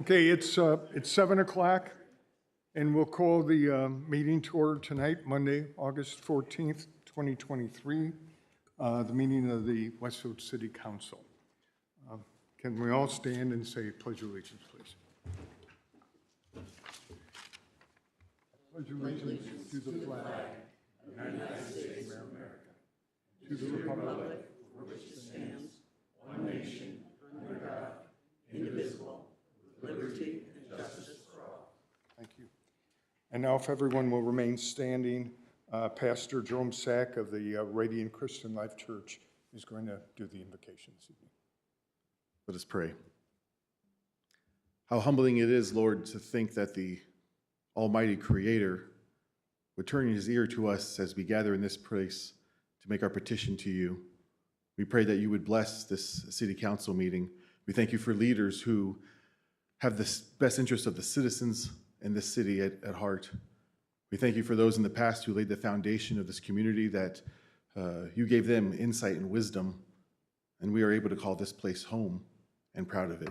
Okay, it's 7 o'clock, and we'll call the meeting to order tonight, Monday, August 14th, 2023, the meeting of the Westfield City Council. Can we all stand and say Pledge of Allegiance, please? Pledge allegiance to the flag of the United States of America, to the republic for which it stands, one nation, under God, indivisible, with liberty and justice for all. Thank you. And now if everyone will remain standing, Pastor Jerome Sack of the Radiant Christian Life Church is going to do the invocation this evening. Let us pray. How humbling it is, Lord, to think that the Almighty Creator would turn his ear to us as we gather in this place to make our petition to you. We pray that you would bless this city council meeting. We thank you for leaders who have the best interest of the citizens in this city at heart. We thank you for those in the past who laid the foundation of this community, that you gave them insight and wisdom, and we are able to call this place home and proud of it.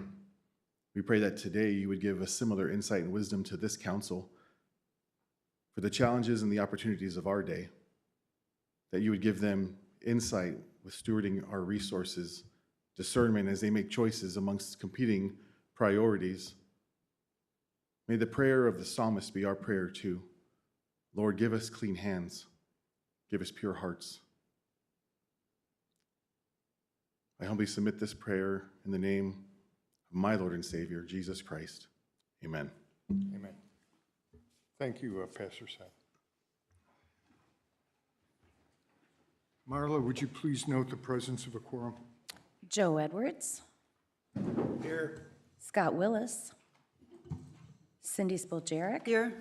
We pray that today you would give a similar insight and wisdom to this council for the challenges and the opportunities of our day, that you would give them insight with stewarding our resources, discernment as they make choices amongst competing priorities. May the prayer of the psalmist be our prayer too. Lord, give us clean hands, give us pure hearts. I humbly submit this prayer in the name of my Lord and Savior, Jesus Christ. Amen. Amen. Thank you, Pastor Sack. Marla, would you please note the presence of a quorum? Joe Edwards. Here. Scott Willis. Cindy Spoljaric. Here.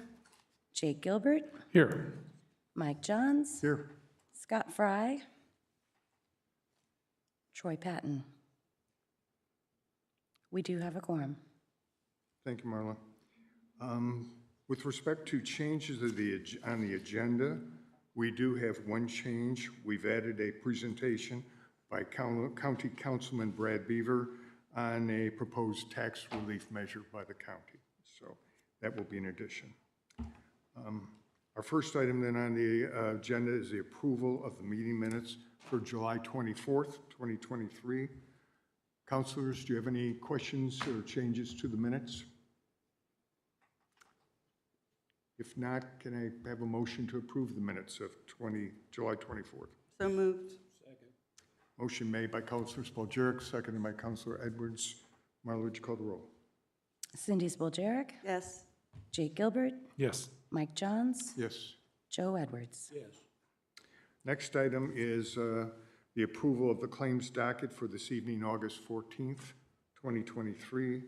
Jake Gilbert. Here. Mike Johns. Here. Scott Fry. Troy Patton. We do have a quorum. Thank you, Marla. With respect to changes on the agenda, we do have one change. We've added a presentation by County Councilman Brad Beaver on a proposed tax relief measure by the county. So that will be an addition. Our first item then on the agenda is the approval of the meeting minutes for July 24th, 2023. Councilors, do you have any questions or changes to the minutes? If not, can I have a motion to approve the minutes of July 24th? So moved. Motion made by Councilor Spoljaric, seconded by Councilor Edwards. Marla, would you call the roll? Cindy Spoljaric. Yes. Jake Gilbert. Yes. Mike Johns. Yes. Joe Edwards. Yes. Next item is the approval of the claims docket for this evening, August 14th, 2023.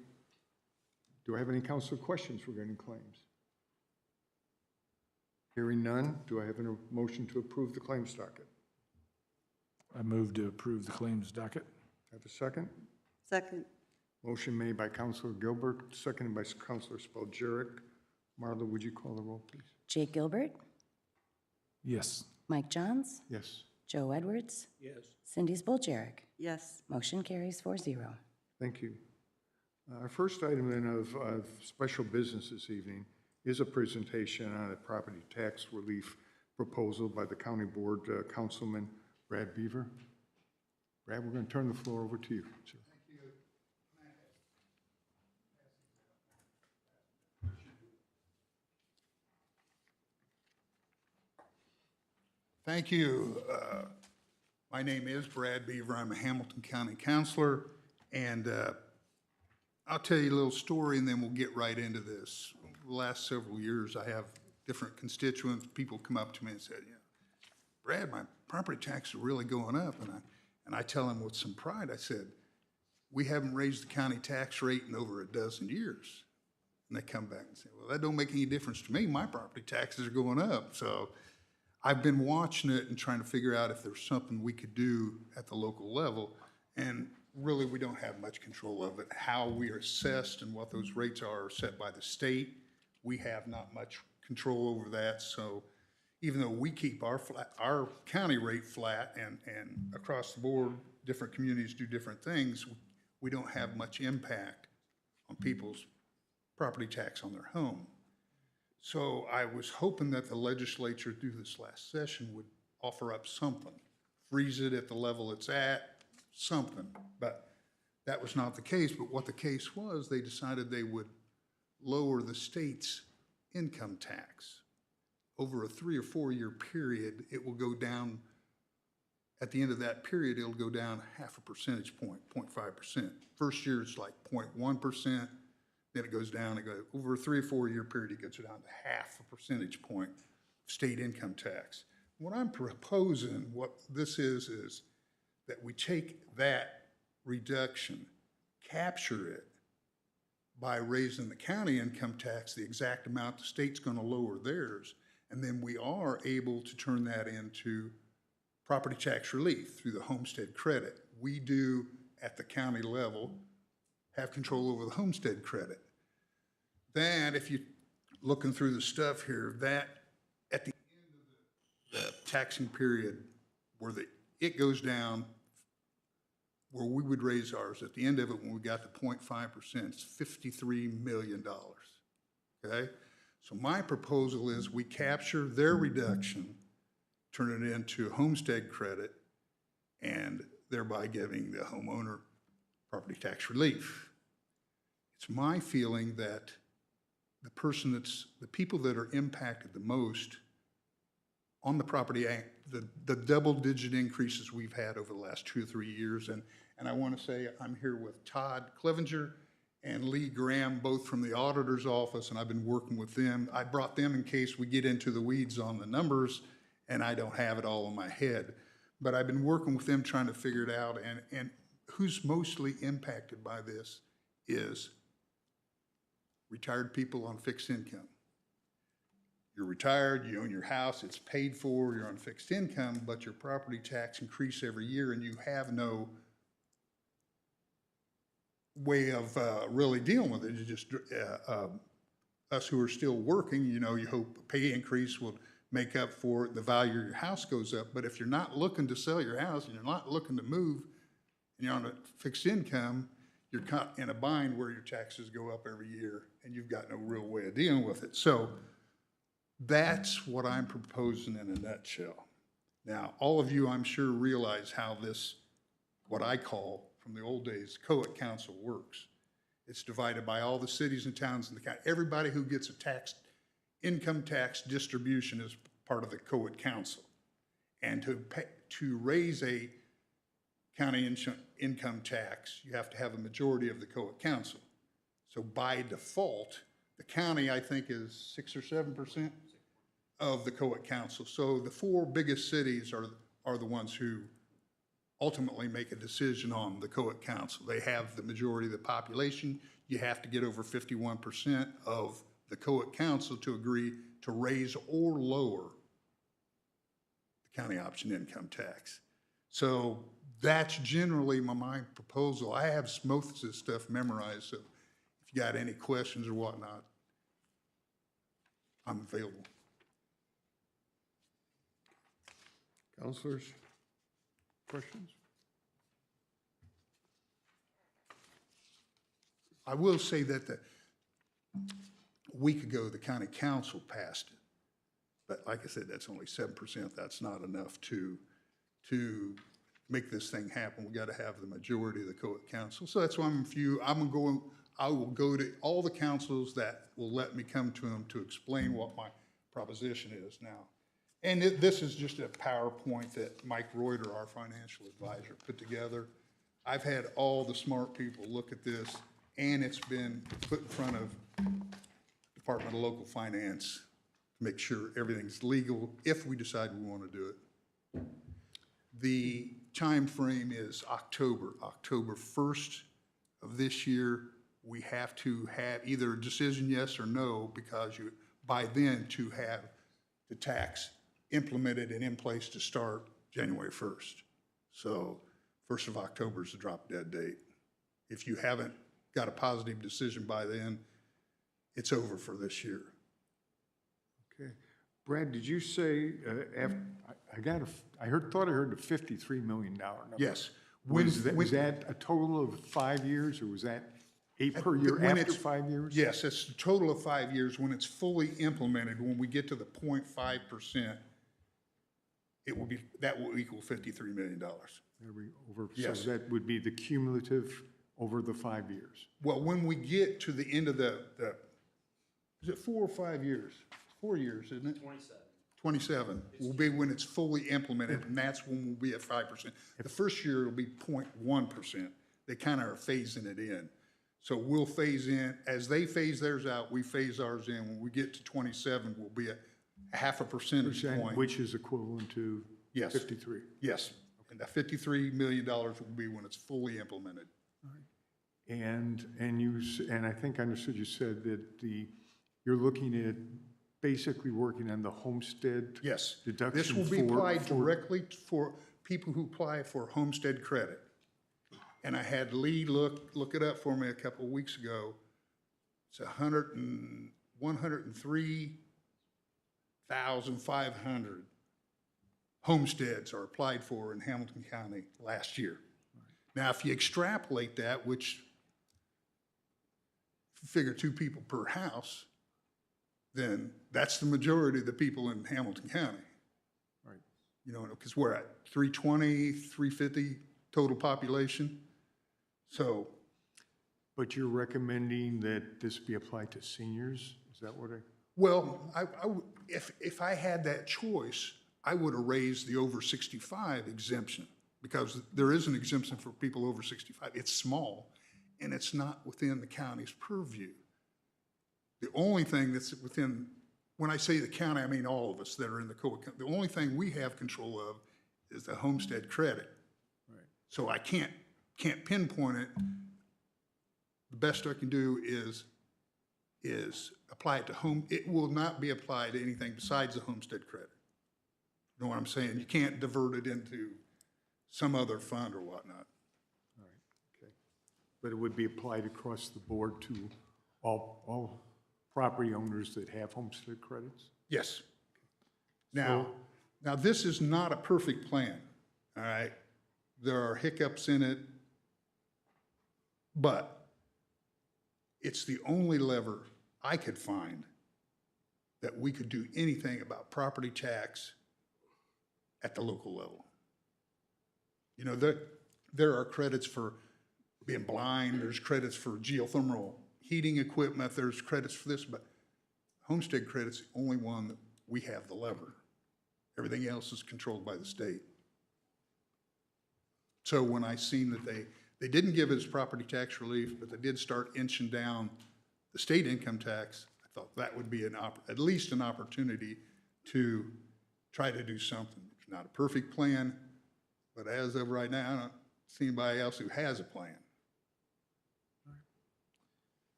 Do I have any council questions regarding claims? Hearing none, do I have a motion to approve the claims docket? I move to approve the claims docket. Have a second? Second. Motion made by Councilor Gilbert, seconded by Councilor Spoljaric. Marla, would you call the roll, please? Jake Gilbert. Yes. Mike Johns. Yes. Joe Edwards. Yes. Cindy Spoljaric. Yes. Motion carries 4-0. Thank you. Our first item then of special business this evening is a presentation on a property tax relief proposal by the County Board Councilman Brad Beaver. Brad, we're going to turn the floor over to you, sir. Thank you. My name is Brad Beaver. I'm a Hamilton County Councilor, and I'll tell you a little story and then we'll get right into this. Over the last several years, I have different constituents, people come up to me and said, yeah, Brad, my property taxes are really going up. And I tell them with some pride, I said, we haven't raised the county tax rate in over a dozen years. And they come back and say, well, that don't make any difference to me. My property taxes are going up. So I've been watching it and trying to figure out if there's something we could do at the local level. And really, we don't have much control of it. How we are assessed and what those rates are set by the state, we have not much control over that. So even though we keep our county rate flat and across the board, different communities do different things, we don't have much impact on people's property tax on their home. So I was hoping that the legislature through this last session would offer up something, freeze it at the level it's at, something. But that was not the case. But what the case was, they decided they would lower the state's income tax. Over a 3 or 4 year period, it will go down. At the end of that period, it'll go down 0.5 percentage point, 0.5%. First year, it's like 0.1%. Then it goes down, it goes over a 3 or 4 year period, it gets down to 0.5 percentage point of state income tax. What I'm proposing, what this is that we take that reduction, capture it by raising the county income tax, the exact amount the state's gonna lower theirs, and then we are able to turn that into property tax relief through the homestead credit. We do, at the county level, have control over the homestead credit. That, if you're looking through the stuff here, that at the end of the taxing period where it goes down, where we would raise ours, at the end of it, when we got to 0.5%, it's $53 million, okay? So my proposal is we capture their reduction, turn it into homestead credit, and thereby giving the homeowner property tax relief. It's my feeling that the people that are impacted the most on the property, the double-digit increases we've had over the last 2 or 3 years, and I want to say I'm here with Todd Clevenger and Lee Graham, both from the auditor's office, and I've been working with them. I brought them in case we get into the weeds on the numbers, and I don't have it all in my head. But I've been working with them trying to figure it out, and who's mostly impacted by this is retired people on fixed income. You're retired, you own your house, it's paid for, you're on fixed income, but your property tax increase every year and you have no way of really dealing with it. You just, us who are still working, you know, you hope a pay increase will make up for the value of your house goes up. But if you're not looking to sell your house and you're not looking to move and you're on a fixed income, you're caught in a bind where your taxes go up every year and you've got no real way of dealing with it. So that's what I'm proposing in a nutshell. Now, all of you, I'm sure, realize how this, what I call from the old days, COIT council works. It's divided by all the cities and towns in the county. Everybody who gets a income tax distribution is part of the COIT council. And to raise a county income tax, you have to have a majority of the COIT council. So by default, the county, I think, is 6 or 7% of the COIT council. So the 4 biggest cities are the ones who ultimately make a decision on the COIT council. They have the majority of the population. You have to get over 51% of the COIT council to agree to raise or lower the county option income tax. So that's generally my proposal. I have most of this stuff memorized, so if you got any questions or whatnot, I'm available. Counselors, questions? I will say that a week ago, the county council passed it. But like I said, that's only 7%. That's not enough to make this thing happen. We got to have the majority of the COIT council. So that's why I will go to all the councils that will let me come to them to explain what my proposition is now. And this is just a PowerPoint that Mike Reuter, our financial advisor, put together. I've had all the smart people look at this, and it's been put in front of Department of Local Finance to make sure everything's legal if we decide we want to do it. The time frame is October 1st of this year. We have to have either a decision yes or no, because you, by then, to have the tax implemented and in place to start January 1st. So 1st of October is the drop dead date. If you haven't got a positive decision by then, it's over for this year. Okay. Brad, did you say, I thought I heard the $53 million number. Yes. Was that a total of 5 years, or was that 8 per year When after it's- 5 years? Yes, it's a total of 5 years. When it's fully implemented, when we get to the 0.5%, that will equal $53 million. Yes. So that would be the cumulative over the 5 years. Well, when we get to the end of is it 4 or 5 years? 4 years, isn't it? 27 will be when it's fully implemented, and that's when we'll be at 5%. The first year will be 0.1%. They kind of are phasing it in. So we'll phase in, as they phase theirs out, we phase ours in. When we get to 27, we'll be at a half a percentage point. Which is equivalent to Yes. 53. Yes, and that $53 million will be when it's fully implemented. And I think I understood you said that you're looking at basically working on the homestead Yes. deduction. This will be applied directly for people who apply for homestead credit. And I had Lee look it up for me a couple of weeks ago. It's 103,500 homesteads are applied for in Hamilton County last year. Now, if you extrapolate that, which if you figure 2 people per house, then that's the majority of the people in Hamilton County. Right. You know, because we're at 320, 350 total population. So, But you're recommending that this be applied to seniors? Is that what well, if I had that choice, I would have raised the over 65 exemption, because there is an exemption for people over 65. It's small, and it's not within the county's purview. The only thing that's within, when I say the county, I mean all of us that are in the co-account. The only thing we have control of is the homestead credit. Right. So I can't pinpoint it. The best I can do is apply it to it will not be applied to anything besides the homestead credit. You know what I'm saying? You can't divert it into some other fund or whatnot. All right, okay. But it would be applied across the board to all property owners that have homestead credits? Yes. Now this is not a perfect plan, all right? There are hiccups in it, but it's the only lever I could find that we could do anything about property tax at the local level. You know, there are credits for being blind, there's credits for geothermal heating equipment, there's credits for this, but homestead credit's the only one that we have the lever. Everything else is controlled by the state. So when I seen that they didn't give us property tax relief, but they did start inching down the state income tax, I thought that would be at least an opportunity to try to do something. It's not a perfect plan, but as of right now, I don't see anybody else who has a plan.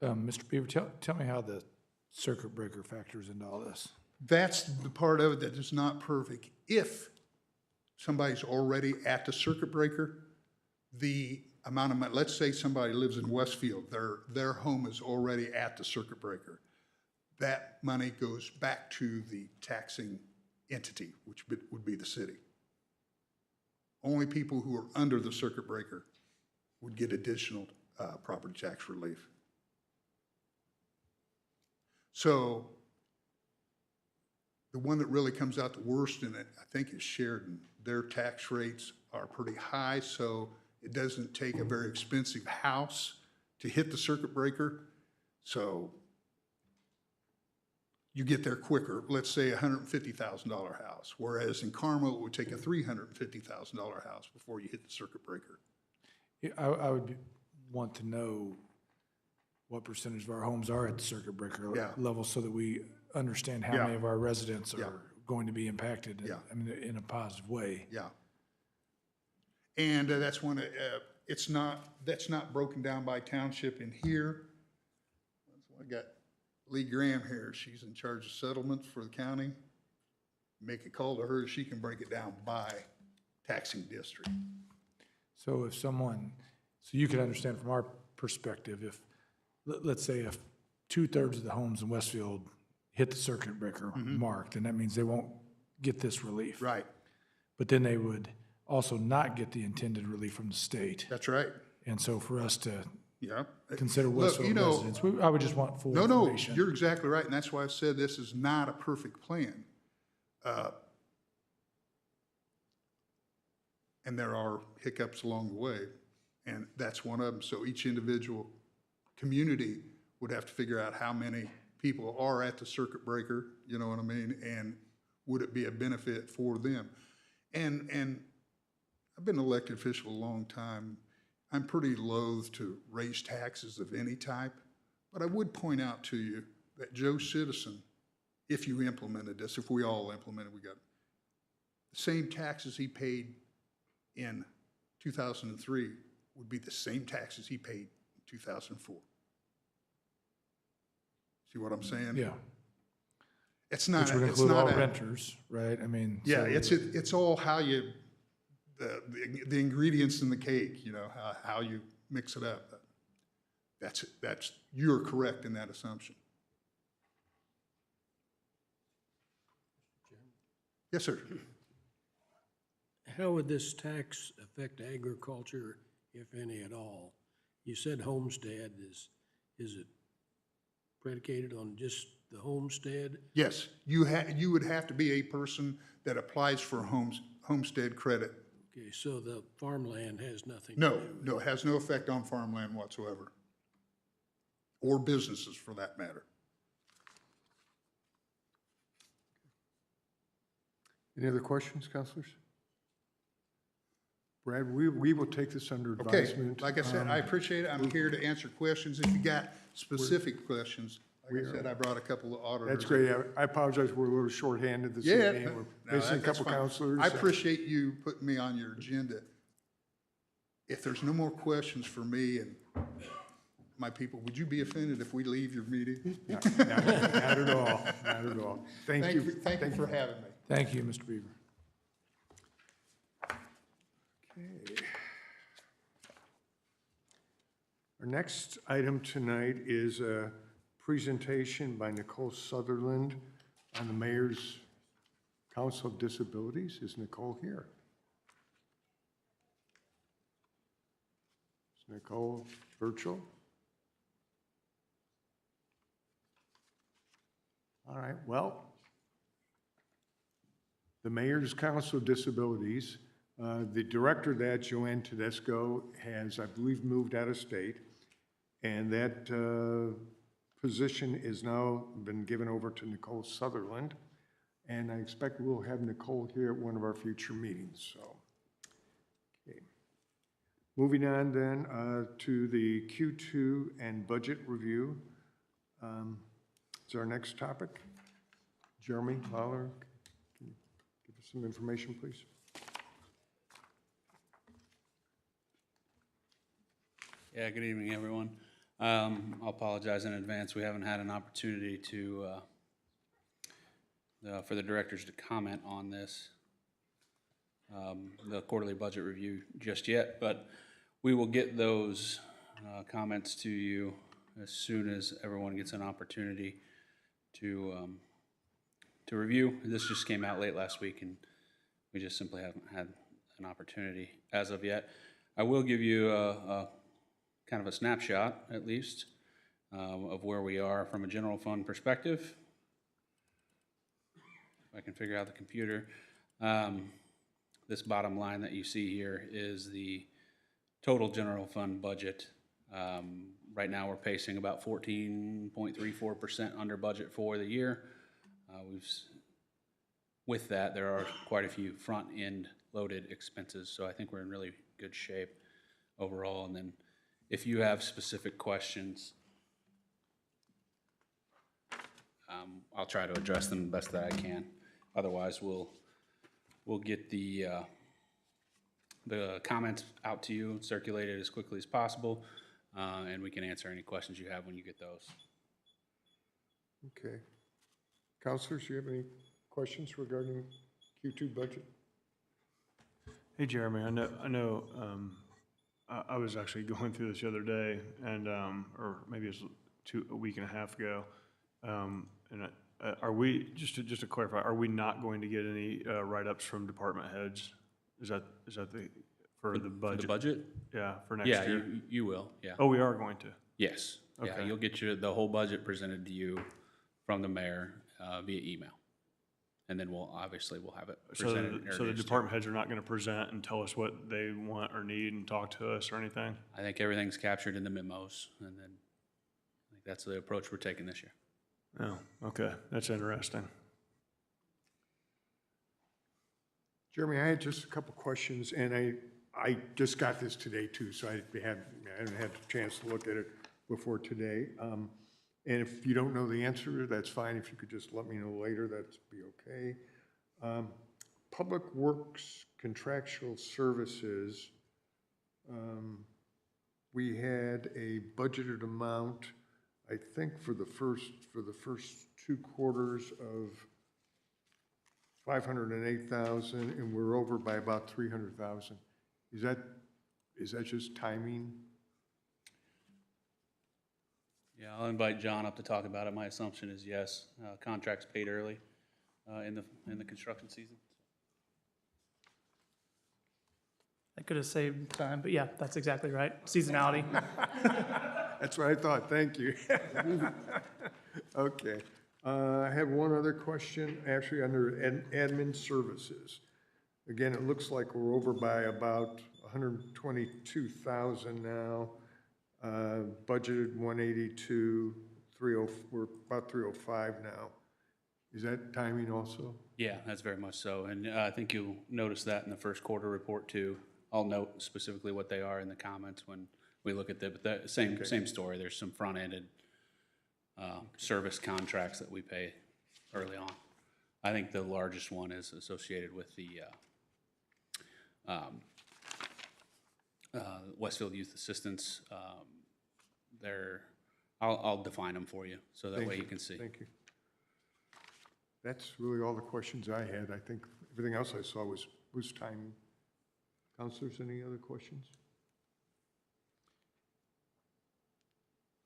Mr. Beaver, tell me how the circuit breaker factors into all this. That's the part of it that is not perfect. If somebody's already at the circuit breaker, the amount of money, let's say somebody lives in Westfield, their home is already at the circuit breaker. That money goes back to the taxing entity, which would be the city. Only people who are under the circuit breaker would get additional property tax relief. So the one that really comes out the worst in it, I think, is Sheridan. Their tax rates are pretty high, so it doesn't take a very expensive house to hit the circuit breaker. So you get there quicker. Let's say a $150,000 house, whereas in Carmel, it would take a $350,000 house before you hit the circuit breaker. Yeah, I would want to know what percentage of our homes are at the circuit breaker Yeah. level, so that we understand how Yeah. many of our residents Yeah. are going to be impacted Yeah. in a positive way. Yeah. And that's one, that's not broken down by township in here. I got Lee Graham here. She's in charge of settlements for the county. Make a call to her. She can break it down by taxing district. So if someone, so you can understand from our perspective, if, let's say if 2/3 of the homes in Westfield hit the circuit breaker mark, then that means they won't get this relief. Right. But then they would also not get the intended relief from the state. That's right. And so for us to Yeah. consider Look, Westfield you know, residents. I would just want full No, no, information. you're exactly right, and that's why I said this is not a perfect plan. And there are hiccups along the way, and that's one of them. So each individual community would have to figure out how many people are at the circuit breaker, you know what I mean? And would it be a benefit for them? And I've been an elected official a long time. I'm pretty loath to raise taxes of any type, but I would point out to you that Joe Citizen, if you implemented this, if we all implemented, we got the same taxes he paid in 2003 would be the same taxes he paid in 2004. See what I'm saying? Yeah, It's not, which would it's include all not a, renters, right? I mean. yeah, so- it's all how you, the ingredients in the cake, you know, how you mix it up. You're correct in that assumption. Yes, sir. How would this tax affect agriculture, if any at all? You said homestead, is it predicated on just the homestead? Yes, you would have to be a person that applies for homestead credit. Okay, so the farmland has nothing to No, do with no, it has no effect on farmland whatsoever, or businesses for that matter. Any other questions, counselors? Brad, we will take this under Okay, advisement. like I said, I appreciate it. I'm here to answer questions. If you got specific questions, like I said, I brought a couple of auditors. That's great. I apologize, we're a little shorthanded this Yeah. evening. no, We're missing a that's couple fine. counselors. I appreciate you putting me on your agenda. If there's no more questions for me and my people, would you be offended if we leave your meeting? Not at all, not at all. Thank you. Thank you for having me. Thank you, Mr. Beaver. Okay. Our next item tonight is a presentation by Nicole Sutherland on the Mayor's Council of Disabilities. Is Nicole here? Is Nicole virtual? All right, well, the Mayor's Council of Disabilities, the director of that, Joanne Tedesco, has, I believe, moved out of state, and that position is now been given over to Nicole Sutherland, and I expect we'll have Nicole here at one of our future meetings, so. Okay. Moving on then to the Q2 and budget review. Is our next topic. Jeremy Lawler, can you give us some information, please? Yeah, good evening, everyone. I'll apologize in advance. We haven't had an opportunity to, for the directors to comment on this, the quarterly budget review just yet, but we will get those comments to you as soon as everyone gets an opportunity to review. This just came out late last week, and we just simply haven't had an opportunity as of yet. I will give you a kind of a snapshot, at least, of where we are from a general fund perspective. If I can figure out the computer. This bottom line that you see here is the total general fund budget. Right now, we're pacing about 14.34% under budget for the year. With that, there are quite a few front-end loaded expenses, so I think we're in really good shape overall. And then if you have specific questions, I'll try to address them the best that I can. Otherwise, we'll get the comments out to you, circulated as quickly as possible, and we can answer any questions you have when you get those. Okay. Counselors, do you have any questions regarding Q2 budget? Hey, Jeremy, I know, I was actually going through this the other day, and, or maybe it was a week and a half ago. And are we, just to clarify, are we not going to get any write-ups from department heads? Is that for the For the budget? budget? Yeah, for next Yeah, year? you will, yeah. Oh, we are going to? Yes, yeah, Okay. you'll get the whole budget presented to you from the mayor via email. And then we'll have it So, presented and so the introduced to you. department heads are not gonna present and tell us what they want or need and talk to us or anything? I think everything's captured in the memos, and then I think that's the approach we're taking this year. Oh, okay, that's interesting. Jeremy, I had just a couple questions, and I just got this today too, so I haven't had a chance to look at it before today. And if you don't know the answer, that's fine. If you could just let me know later, that'd be okay. Public Works contractual services, we had a budgeted amount, I think for the first 2 quarters of 508,000, and we're over by about 300,000. Is that just timing? Yeah, I'll invite John up to talk about it. My assumption is yes, contracts paid early in the construction season. I could have saved time, but yeah, that's exactly right. Seasonality. That's what I thought, thank you. Okay. I have one other question, actually under admin services. Again, it looks like we're over by about 122,000 now. Budgeted 182, we're about 305 now. Is that timing also? Yeah, that's very much so. And I think you'll notice that in the first quarter report too. I'll note specifically what they are in the comments when we look at but the same story. There's some front-ended service contracts that we pay early on. I think the largest one is associated with the Westfield Youth Assistance. I'll define them for you, so that way you can see. Thank you. That's really all the questions I had. I think everything else I saw was timing. Counselors, any other questions?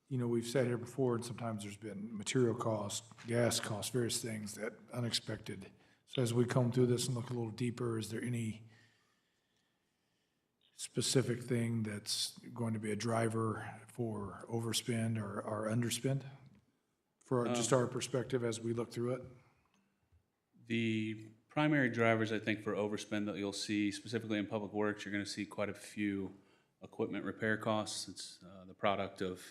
You know, we've sat here before, and sometimes there's been material costs, gas costs, various things that unexpected. So as we come through this and look a little deeper, is there any specific thing that's going to be a driver for overspend or underspend? For just our perspective as we look through it? The primary drivers, I think, for overspend that you'll see, specifically in Public Works, you're gonna see quite a few equipment repair costs. It's the product of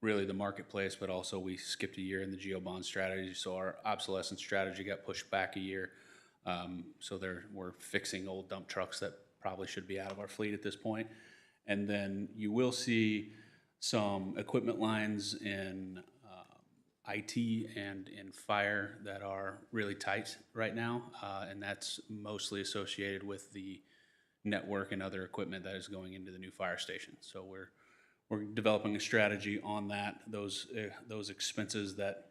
really the marketplace, but also we skipped a year in the GeoBond strategy, so our obsolescence strategy got pushed back a year. So we're fixing old dump trucks that probably should be out of our fleet at this point. And then you will see some equipment lines in IT and in fire that are really tight right now, and that's mostly associated with the network and other equipment that is going into the new fire station. So we're developing a strategy on that. Those expenses that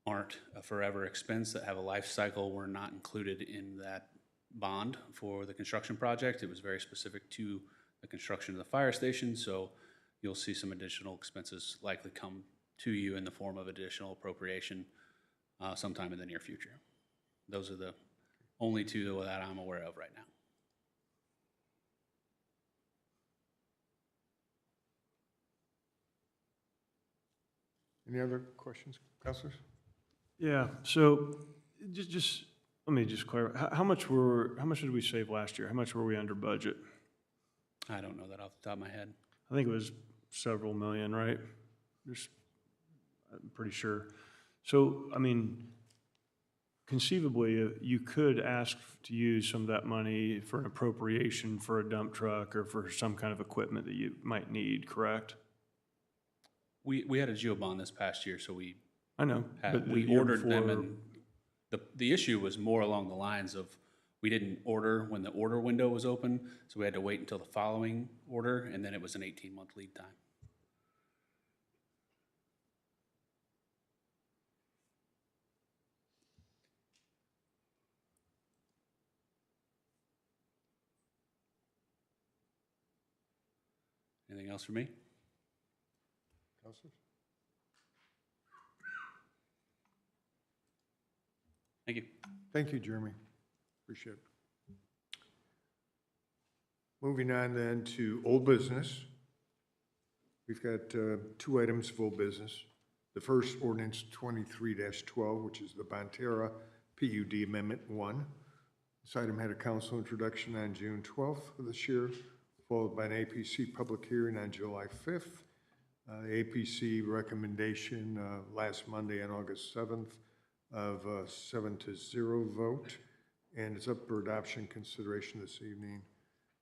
aren't a forever expense, that have a life cycle, were not included in that bond for the construction project. It was very specific to the construction of the fire station, so you'll see some additional expenses likely come to you in the form of additional appropriation sometime in the near future. Those are the only two that I'm aware of right now. Any other questions, counselors? Yeah, so just let me just clarify. How much did we save last year? How much were we under budget? I don't know that off the top of my head. I think it was several million, right? I'm pretty sure. So, I mean, conceivably, you could ask to use some of that money for an appropriation for a dump truck or for some kind of equipment that you might need, correct? We had a GeoBond this past year, so I know, but the we year ordered them, before- and the issue was more along the lines of we didn't order when the order window was open, so we had to wait until the following order, and then it was an 18-month lead time. Anything else for me? Counselors? Thank you. Thank you, Jeremy. Appreciate it. Moving on then to old business. We've got two items of old business. The first, ordinance 23-12, which is the Bonterra PUD Amendment 1. This item had a council introduction on June 12th of this year, followed by an APC public hearing on July 5th. The APC recommendation last Monday on August 7th of 7-0 vote, and it's up for adoption consideration this evening.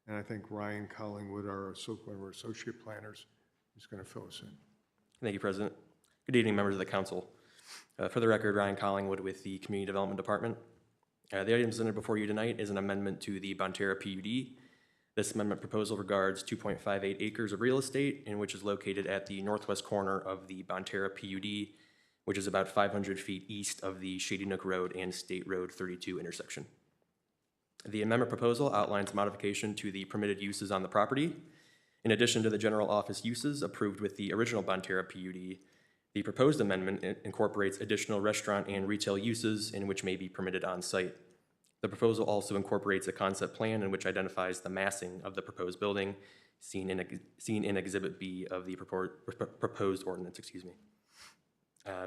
And I think Ryan Collingwood, our associate planners, is going to fill us in. Thank you, President. Good evening, members of the council. For the record, Ryan Collingwood with the Community Development Department. The item presented before you tonight is an amendment to the Bonterra PUD. This amendment proposal regards 2.58 acres of real estate in which is located at the northwest corner of the Bonterra PUD, which is about 500 feet east of the Shady Nook Road and State Road 32 intersection. The amendment proposal outlines modification to the permitted uses on the property. In addition to the general office uses approved with the original Bonterra PUD, the proposed amendment incorporates additional restaurant and retail uses in which may be permitted on site. The proposal also incorporates a concept plan in which identifies the massing of the proposed building seen in Exhibit B of the proposed ordinance.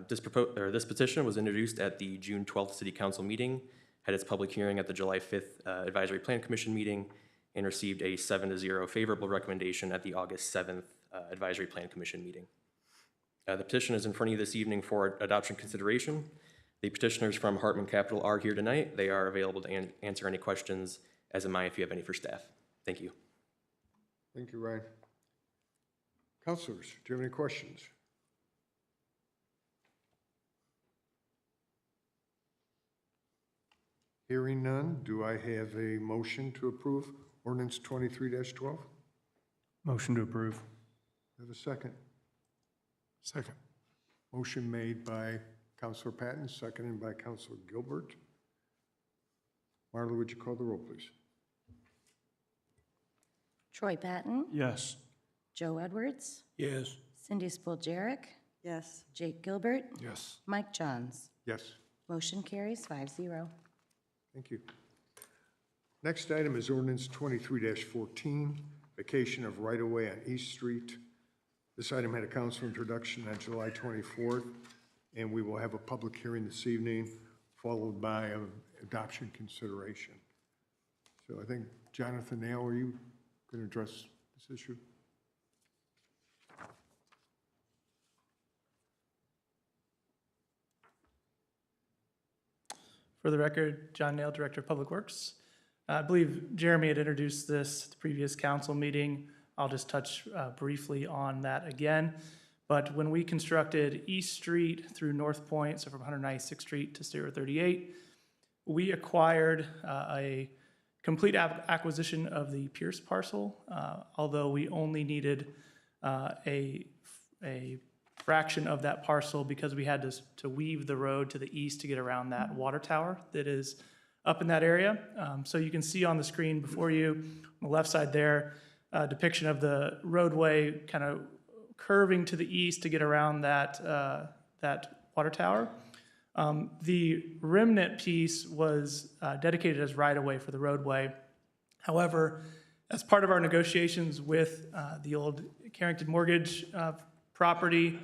This petition was introduced at the June 12th City Council meeting, had its public hearing at the July 5th Advisory Plan Commission meeting, and received a 7-0 favorable recommendation at the August 7th Advisory Plan Commission meeting. The petition is in front of you this evening for adoption consideration. The petitioners from Hartman Capital are here tonight. They are available to answer any questions, as am I if you have any for staff. Thank you. Thank you, Ryan. Councilors, do you have any questions? Hearing none, do I have a motion to approve ordinance 23-12? Motion to approve. Have a second? Second. Motion made by Councilor Patton, seconded by Councilor Gilbert. Marla, would you call the roll, please? Troy Patton, Yes. Joe Edwards, Yes. Cindy Spoljarek, yes, Jake Gilbert, Yes. Mike Johns. Yes. Motion carries 5-0. Thank you. Next item is ordinance 23-14, vacation of right-of-way on East Street. This item had a council introduction on July 24th, and we will have a public hearing this evening, followed by an adoption consideration. So I think, Jonathan Nail, are you going to address this issue? For the record, John Nail, Director of Public Works. I believe Jeremy had introduced this at the previous council meeting. I'll just touch briefly on that again. But when we constructed East Street through North Point, so from 196th Street to State Road 38, we acquired a complete acquisition of the Pierce parcel, although we only needed a fraction of that parcel because we had to weave the road to the east to get around that water tower that is up in that area. So you can see on the screen before you, on the left side there, a depiction of the roadway kind of curving to the east to get around that, that water tower. The remnant piece was dedicated as right-of-way for the roadway. However, as part of our negotiations with the old Carrington Mortgage property,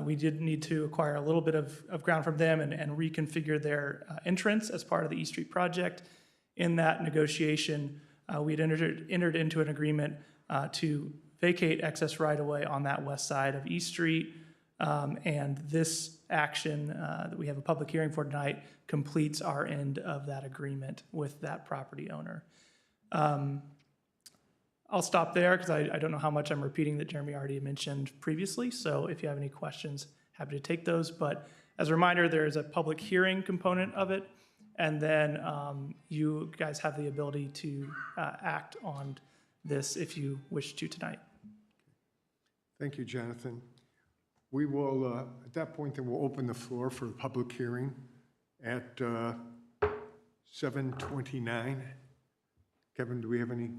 we did need to acquire a little bit of ground from them and reconfigure their entrance as part of the East Street project. In that negotiation, we had entered into an agreement to vacate excess right-of-way on that west side of East Street. And this action that we have a public hearing for tonight completes our end of that agreement with that property owner. I'll stop there because I don't know how much I'm repeating that Jeremy already mentioned previously. So if you have any questions, happy to take those. But as a reminder, there is a public hearing component of it. And then you guys have the ability to act on this if you wish to tonight. Thank you, Jonathan. We will, at that point, then we'll open the floor for the public hearing at 7:29. Kevin, do we have any?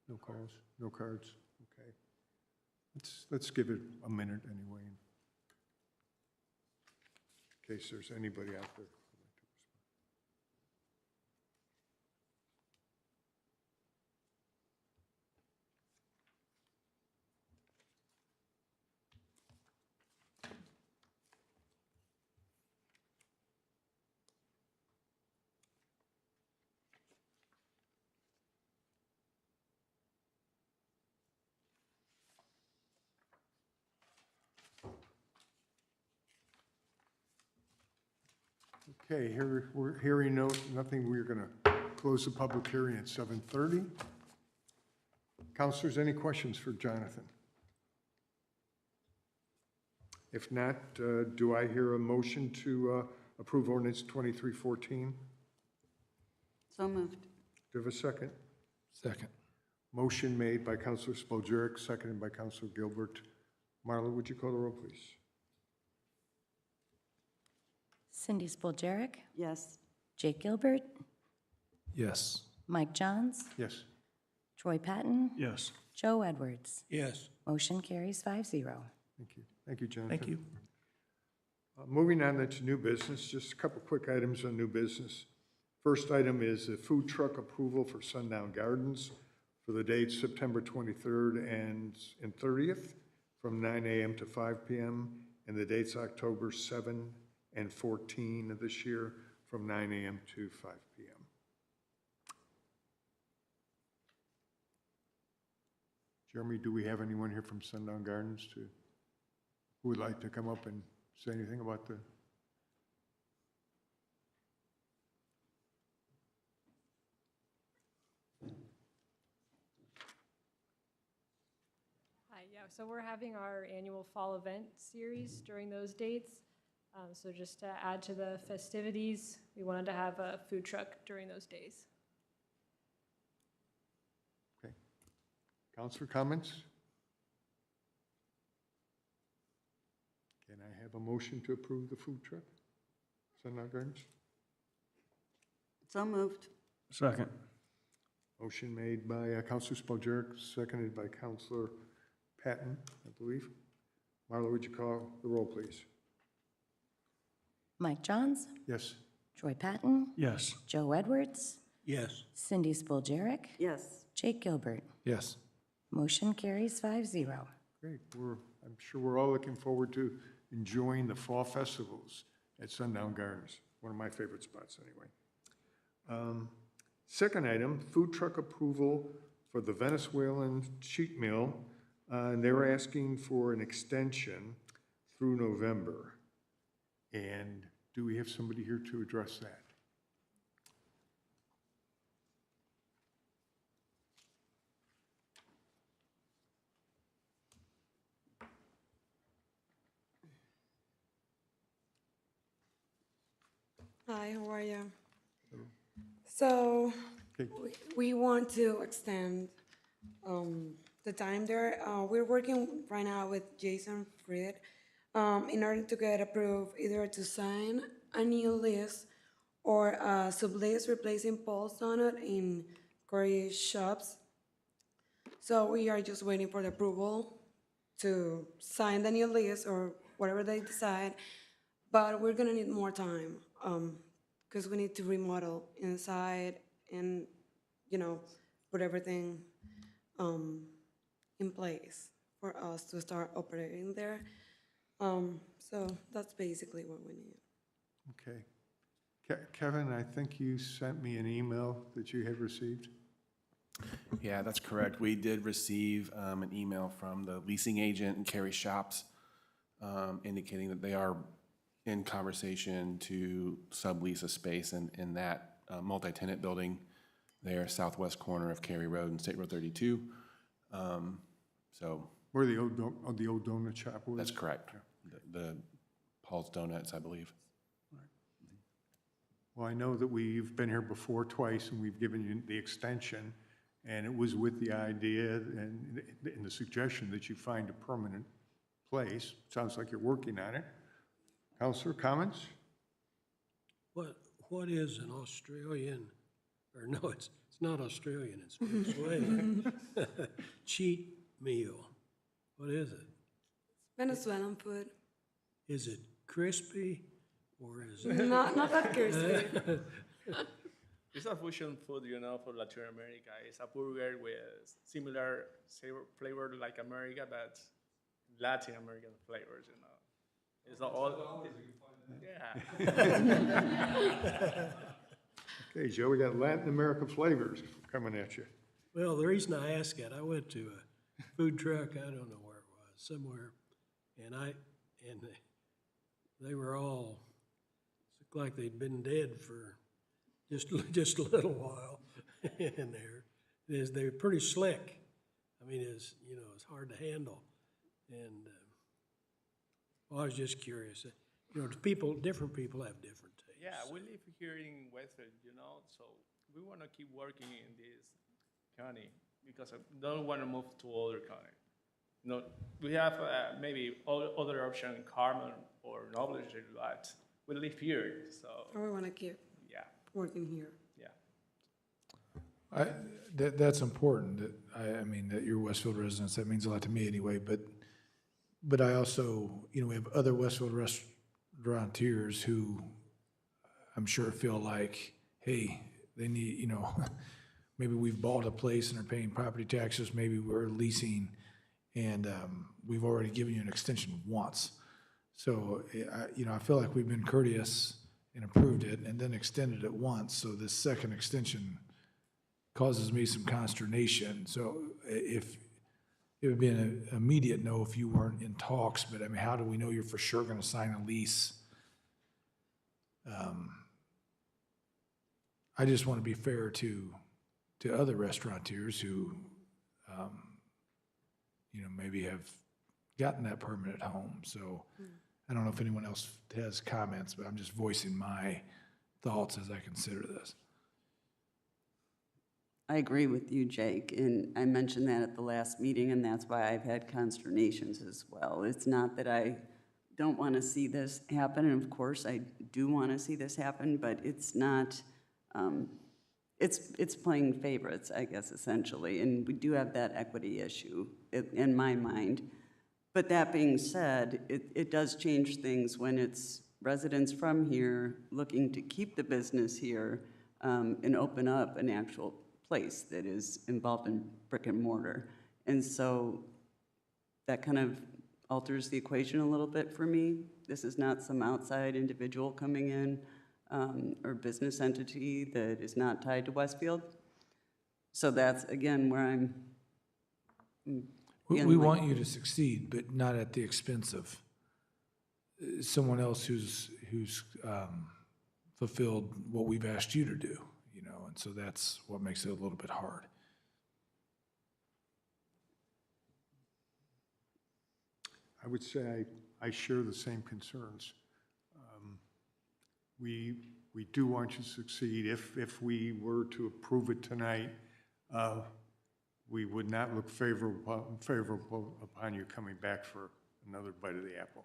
No calls, no cards? Okay. Let's give it a minute anyway, in case there's anybody out there. Okay, here, we're hearing nothing, we're going to close the public hearing at 7:30. Counselors, any questions for Jonathan? If not, do I hear a motion to approve ordinance 2314? So moved. Do I have a second? Second. Motion made by Counselor Spillier, seconded by Counselor Gilbert. Marla, would you call the roll, please? Cindy Spillier, Yes. Jake Gilbert, Yes. Mike Johns, Yes. Troy Patton, Yes. Joe Edwards. Yes. Motion carries 5-0. Thank you. Thank you, Jonathan. Thank you. Moving on to new business, just a couple quick items on new business. First item is a food truck approval for Sundown Gardens for the dates September 23rd and 30th from 9 a.m. to 5 p.m. and the dates October 7 and 14 of this year from 9 a.m. to 5 p.m. Jeremy, do we have anyone here from Sundown Gardens who would like to come up and say anything about the? Hi, yeah, so we're having our annual fall event series during those dates. So just to add to the festivities, we wanted to have a food truck during those days. Okay. Counselor comments? Can I have a motion to approve the food truck? Sundown Gardens? So moved. Second. Motion made by Counselor Spillier, seconded by Counselor Patton, I believe. Marla, would you call the roll, please? Mike Johns, Yes. Troy Patton, Yes. Joe Edwards, Yes. Cindy Spillier, Yes. Jake Gilbert. Yes. Motion carries 5-0. Great. I'm sure we're all looking forward to enjoying the fall festivals at Sundown Gardens, one of my favorite spots anyway. Second item, food truck approval for the Venezuelan sheet mill. And they were asking for an extension through November. And do we have somebody here to address that? Hi, how are you? So, Okay. we want to extend the time there. We're working right now with Jason Fried in order to get approved either to sign a new lease or a sublease replacing Paul's Donut in Corey Shops. So we are just waiting for the approval to sign the new lease or whatever they decide. But we're gonna need more time, because we need to remodel inside and, put everything in place for us to start operating there. So that's basically what we need. Okay. Kevin, I think you sent me an email that you had received. Yeah, that's correct. We did receive an email from the leasing agent in Cary Shops indicating that they are in conversation to sublease a space in that multi-tenant building there, southwest corner of Cary Road and State Road 32. So Where the old donut shop was? that's correct. The Paul's Donuts, I believe. Well, I know that we've been here before twice, and we've given you the extension, and it was with the idea and the suggestion that you find a permanent place. Sounds like you're working on it. Counselor, comments? What is an Australian, or no, it's not Australian, it's Venezuelan cheat meal? What is it? Venezuelan food. Is it crispy or is it? Not that crispy. It's a fusion food, for Latin America. It's a burger with similar flavor like America, but Latin American flavors, It's not all. Yeah. Okay, Joe, we got Latin American flavors coming at you. Well, the reason I ask it, I went to a food truck, I don't know where it was, somewhere, and they were all, looked like they'd been dead for just a little while in there. They're pretty slick. I mean, it's hard to handle. And, well, I was just curious. Different people have different tastes. Yeah, we live here in Westfield, so we want to keep working in this county because I don't want to move to other county. No, we have maybe other option in Carmel or Noble, but we live here, so We want to keep yeah, working here. yeah. That's important, I mean, that you're Westfield residents, that means a lot to me anyway, but I also, we have other Westfield restaurateurs who I'm sure feel like, hey, they need, maybe we've bought a place and are paying property taxes, maybe we're leasing, and we've already given you an extension once. So, I feel like we've been courteous and approved it and then extended it once, so this second extension causes me some consternation. So if it would be an immediate no if you weren't in talks, but I mean, how do we know you're for sure going to sign a lease? I just want to be fair to other restaurateurs who, maybe have gotten that permanent home. So I don't know if anyone else has comments, but I'm just voicing my thoughts as I consider this. I agree with you, Jake, and I mentioned that at the last meeting, and that's why I've had consternations as well. It's not that I don't want to see this happen, and of course I do want to see this happen, but it's not, it's playing favorites, I guess, essentially, and we do have that equity issue in my mind. But that being said, it does change things when it's residents from here looking to keep the business here and open up an actual place that is involved in brick and mortar. And so that kind of alters the equation a little bit for me. This is not some outside individual coming in or business entity that is not tied to Westfield. So that's, again, where I'm We want you to succeed, but not at the expense of someone else who's fulfilled what we've asked you to do, and so that's what makes it a little bit hard. I would say I share the same concerns. We do want you to succeed. If we were to approve it tonight, we would not look favorable upon you coming back for another bite of the apple.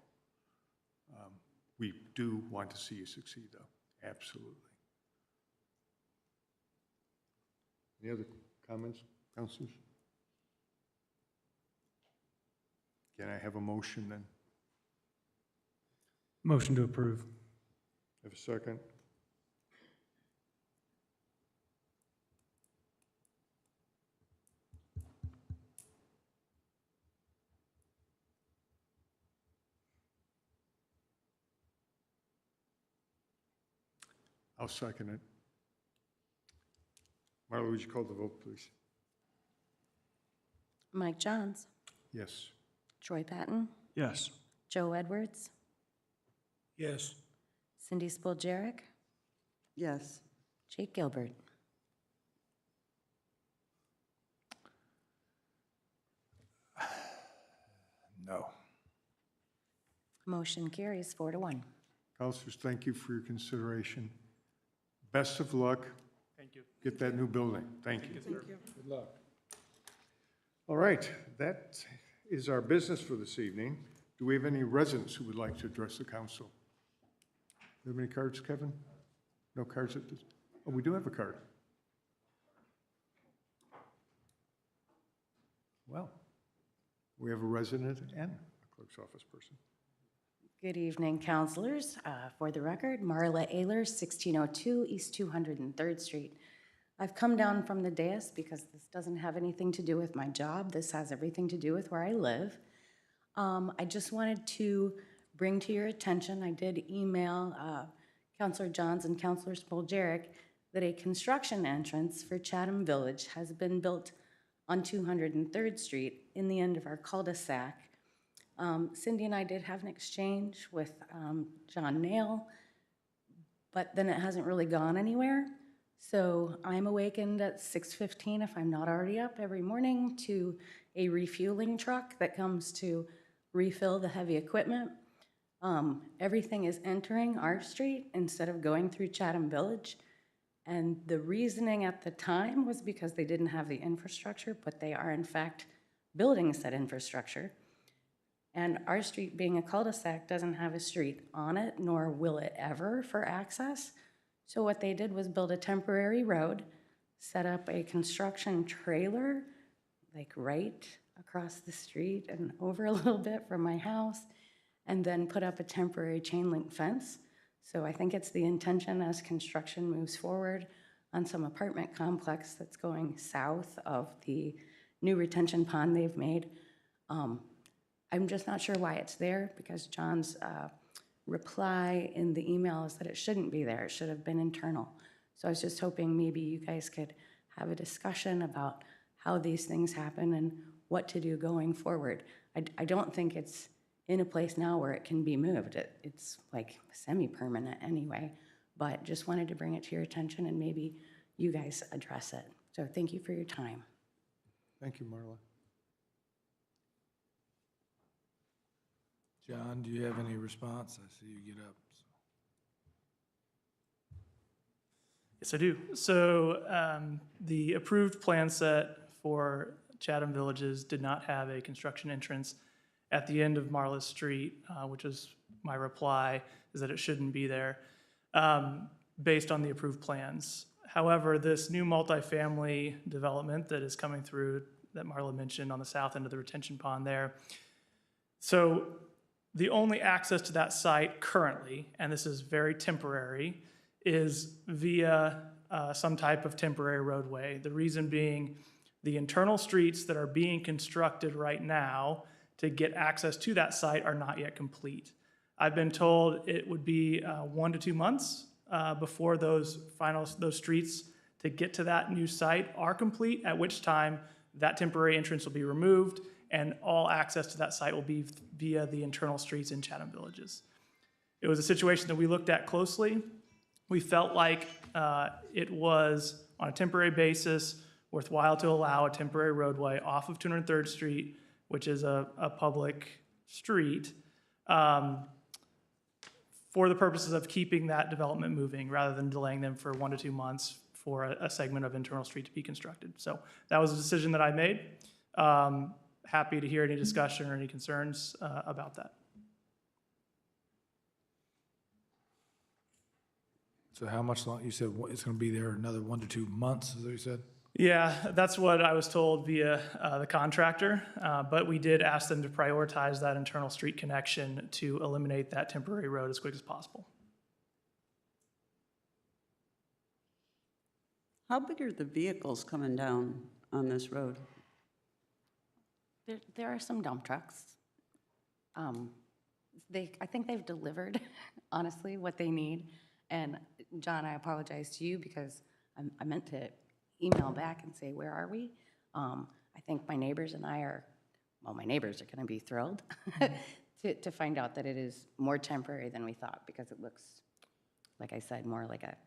We do want to see you succeed, though, absolutely. Any other comments, councilors? Can I have a motion then? Motion to approve. Have a second? I'll second it. Marla, would you call the vote, please? Mike Johns, Yes. Troy Patton, Yes. Joe Edwards, Yes. Cindy Spoljarek, Yes. Jake Gilbert. No. Motion carries 4-1. Councilors, thank you for your consideration. Best of luck. Thank you. Get that new building. Thank you. Thank you. Good luck. All right, that is our business for this evening. Do we have any residents who would like to address the council? Do you have any cards, Kevin? No cards at this? Oh, we do have a card. Well, we have a resident and a clerk's office person. Good evening, councilors. For the record, Marla Ayler, 1602 East 203rd Street. I've come down from the dais because this doesn't have anything to do with my job. This has everything to do with where I live. I just wanted to bring to your attention, I did email Councilor Johns and Councilor Spoljarek that a construction entrance for Chatham Village has been built on 203rd Street in the end of our cul-de-sac. Cindy and I did have an exchange with John Nail, but then it hasn't really gone anywhere. So I'm awakened at 6:15, if I'm not already up, every morning to a refueling truck that comes to refill the heavy equipment. Everything is entering our street instead of going through Chatham Village. And the reasoning at the time was because they didn't have the infrastructure, but they are in fact building said infrastructure. And our street, being a cul-de-sac, doesn't have a street on it, nor will it ever for access. So what they did was build a temporary road, set up a construction trailer, like right across the street and over a little bit from my house, and then put up a temporary chain link fence. So I think it's the intention as construction moves forward on some apartment complex that's going south of the new retention pond they've made. I'm just not sure why it's there, because John's reply in the email is that it shouldn't be there. It should have been internal. So I was just hoping maybe you guys could have a discussion about how these things happen and what to do going forward. I don't think it's in a place now where it can be moved. It's like semi-permanent anyway, but just wanted to bring it to your attention and maybe you guys address it. So thank you for your time. Thank you, Marla. John, do you have any response? I see you get up. Yes, I do. So the approved plan set for Chatham Villages did not have a construction entrance at the end of Marla Street, which is my reply, is that it shouldn't be there, based on the approved plans. However, this new multifamily development that is coming through, that Marla mentioned on the south end of the retention pond there, so the only access to that site currently, and this is very temporary, is via some type of temporary roadway. The reason being the internal streets that are being constructed right now to get access to that site are not yet complete. I've been told it would be 1 to 2 months before those streets to get to that new site are complete, at which time that temporary entrance will be removed and all access to that site will be via the internal streets in Chatham Villages. It was a situation that we looked at closely. We felt like it was, on a temporary basis, worthwhile to allow a temporary roadway off of 203rd Street, which is a public street, for the purposes of keeping that development moving rather than delaying them for 1 to 2 months for a segment of internal street to be constructed. So that was a decision that I made. Happy to hear any discussion or any concerns about that. So how much long, you said it's going to be there another 1 to 2 months, is that what you said? Yeah, that's what I was told via the contractor, but we did ask them to prioritize that internal street connection to eliminate that temporary road as quick as possible. How big are the vehicles coming down on this road? There are some dump trucks. I think they've delivered, honestly, what they need. And John, I apologize to you because I meant to email back and say, where are we? I think my neighbors and I are, well, my neighbors are going to be thrilled to find out that it is more temporary than we thought, because it looks, like I said, more like a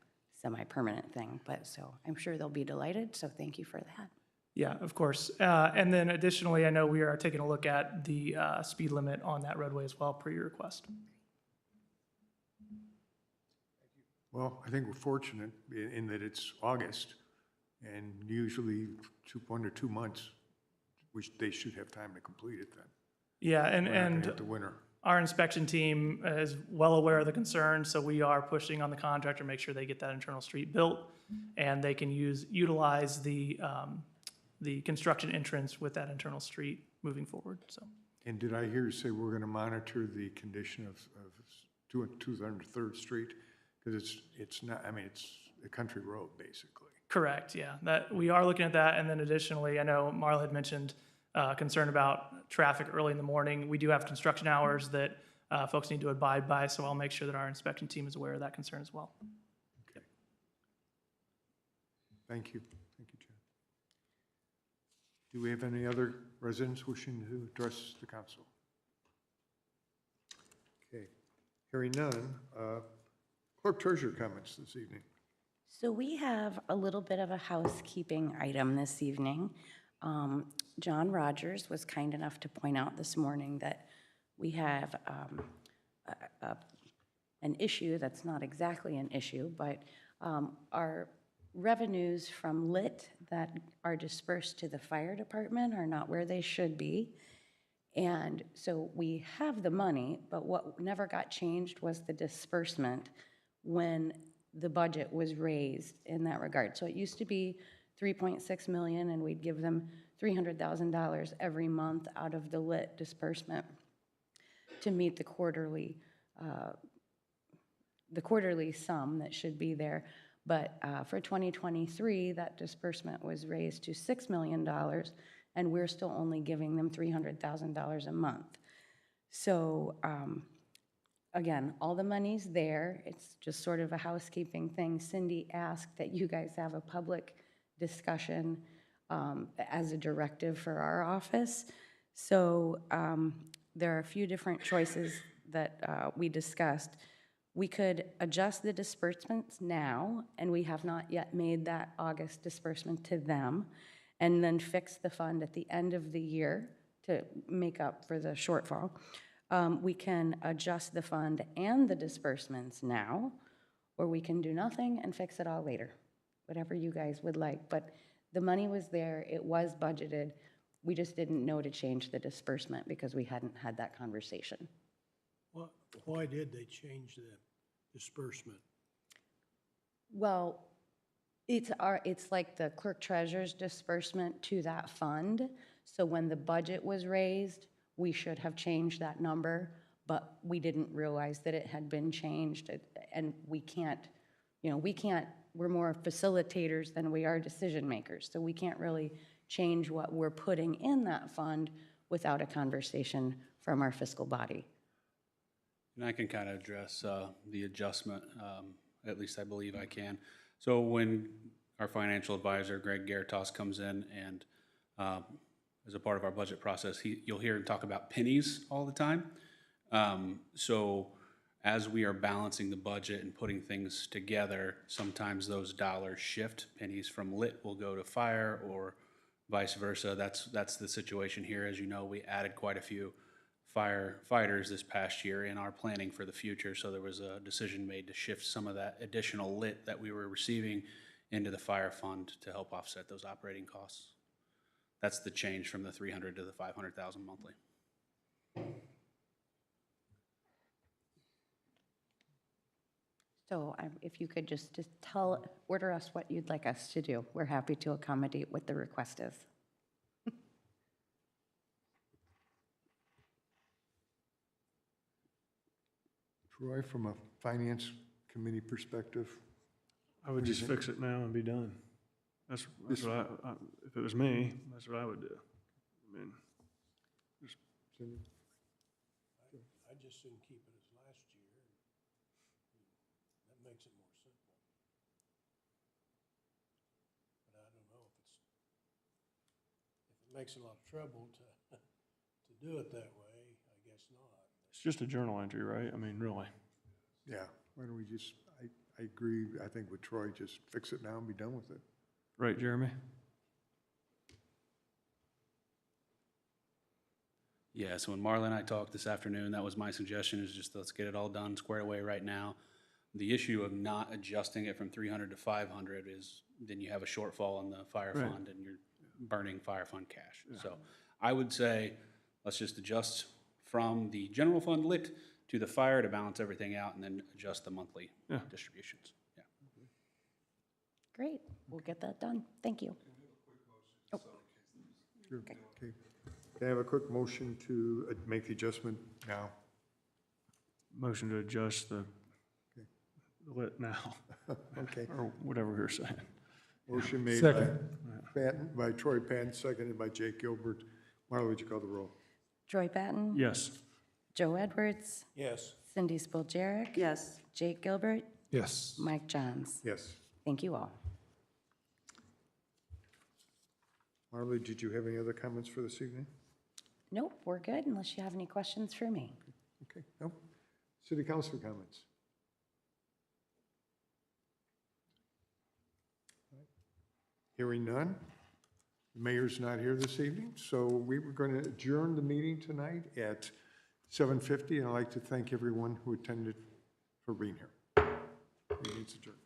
semi-permanent thing. But so I'm sure they'll be delighted. So thank you for that. Yeah, of course. And then additionally, I know we are taking a look at the speed limit on that roadway as well, per your request. Well, I think we're fortunate in that it's August, and usually 1 to 2 months, they should have time to complete it then. Yeah, We're not gonna and hit the winter. our inspection team is well aware of the concerns, so we are pushing on the contractor to make sure they get that internal street built, and they can utilize the construction entrance with that internal street moving forward, so. And did I hear you say we're gonna monitor the condition of 203rd Street? Because it's not, I mean, it's a country road, basically. Correct, yeah. That, we are looking at that, and then additionally, I know Marla had mentioned concern about traffic early in the morning. We do have construction hours that folks need to abide by, so I'll make sure that our inspection team is aware of that concern as well. Okay. Thank you. Thank you, Chad. Do we have any other residents wishing to address the council? Okay. Hearing none, Clerk Treasurer comments this evening. So we have a little bit of a housekeeping item this evening. John Rogers was kind enough to point out this morning that we have an issue that's not exactly an issue, but our revenues from lit that are dispersed to the fire department are not where they should be. And so we have the money, but what never got changed was the disbursement when the budget was raised in that regard. So it used to be 3.6 million, and we'd give them $300,000 every month out of the lit disbursement to meet the quarterly sum that should be there. But for 2023, that disbursement was raised to $6 million, and we're still only giving them $300,000 a month. So again, all the money's there. It's just sort of a housekeeping thing. Cindy asked that you guys have a public discussion as a directive for our office. So there are a few different choices that we discussed. We could adjust the disbursements now, and we have not yet made that August disbursement to them, and then fix the fund at the end of the year to make up for the shortfall. We can adjust the fund and the disbursements now, or we can do nothing and fix it all later, whatever you guys would like. But the money was there, it was budgeted. We just didn't know to change the disbursement because we hadn't had that conversation. Why did they change the disbursement? Well, it's like the clerk treasurer's disbursement to that fund. So when the budget was raised, we should have changed that number, but we didn't realize that it had been changed, and we can't, we're more facilitators than we are decision makers, so we can't really change what we're putting in that fund without a conversation from our fiscal body. And I can kind of address the adjustment, at least I believe I can. So when our financial advisor, Greg Garitas, comes in and as a part of our budget process, you'll hear him talk about pennies all the time. So as we are balancing the budget and putting things together, sometimes those dollars shift. Pennies from lit will go to fire or vice versa. That's the situation here. As you know, we added quite a few firefighters this past year in our planning for the future. So there was a decision made to shift some of that additional lit that we were receiving into the fire fund to help offset those operating costs. That's the change from the 300 to the 500,000 monthly. So if you could just order us what you'd like us to do. We're happy to accommodate what the request is. Troy, from a finance committee perspective? I would just fix it now and be done. That's what if it was me, that's what I would do. I mean, I just soon keep it as last year. That makes it more simple. But I don't know if it makes a lot of trouble to do it that way, I guess not. it's just a journal entry, right? I mean, really. Yeah, why don't we just, I agree, I think with Troy, just fix it now and be done with it. Right, Jeremy? Yeah, so when Marla and I talked this afternoon, that was my suggestion, is just let's get it all done, squared away right now. The issue of not adjusting it from 300 to 500 is then you have a shortfall in the fire Right. fund and you're burning fire fund cash. So I would say, let's just adjust from the general fund lit to the fire to balance everything out and then adjust the monthly distributions. Yeah. Great, we'll get that done. Thank you. Sure, okay. Can I have a quick motion to make the adjustment now? Motion to adjust the lit now, Okay. or whatever we were saying. Motion made by Troy Patton, seconded by Jake Gilbert. Marla, would you call the roll? Troy Patton? Yes. Joe Edwards? Yes. Cindy Spiljerik? Yes. Jake Gilbert? Yes. Mike Johns? Yes. Thank you all. Marla, did you have any other comments for this evening? Nope, we're good unless you have any questions for me. Okay, no. City council comments? Hearing none. The mayor's not here this evening, so we were going to adjourn the meeting tonight at 7:50, and I'd like to thank everyone who attended for being here. Meeting's adjourned.